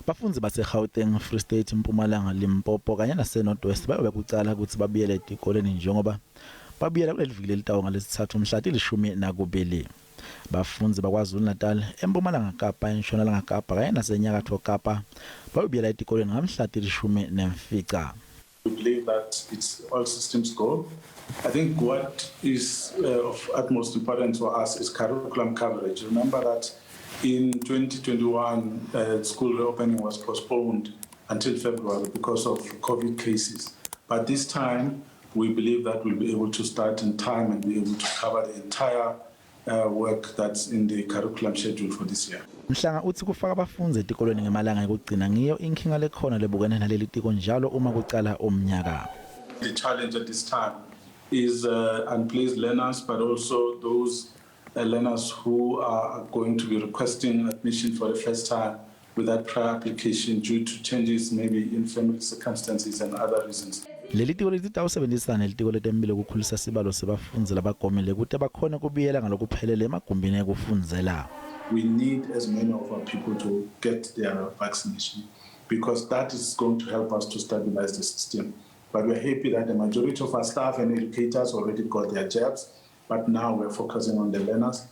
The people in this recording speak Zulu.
Bafundzi base-Gauteng, Free State, Mpumalanga, Limpopo kanye nase-North-West bayobe kucala ukuthi babuyele etikoleni njengoba babuyela kuleli viki lelitawu ngalesithathu umhla ti-12. Bafundzi baKwaZulu-Natal, eMpumalanga Kapa, eNtshonalanga Kapa kanye naseNyakatho Kapa bayobuyela etikoleni ngamhla ti-19. We believe that it's all systems go. I think what is of utmost importance for us is curriculum coverage. Remember that in 2021, school reopening was postponed until February because of COVID cases. But this time, we believe that we'll be able to start in time and be able to cover the entire work that's in the curriculum schedule for this year. Mhlanga uthi kufaka abafundzi etikolweni ngemalanga ekugcina ngiyo inkinga lekhona lebukene naleli tiko njalo uma kucala umnyaka. The challenge at this time is unplaced learners, but also those learners who are going to be requesting admission for the first time without prior application due to changes maybe in family circumstances and other reasons. Leli tiko litawusebenzisana nelitiko letempilo ukukhulisa sibalo sebafundzi labagomile ukuthi bakhona kubuyela ngalokuphelele emagumbini ekufundzela. We need as many of our people to get their vaccination because that is going to help us to stabilize the system. But we're happy that the majority of our staff and educators already got their jabs, but now we're focusing on the learners.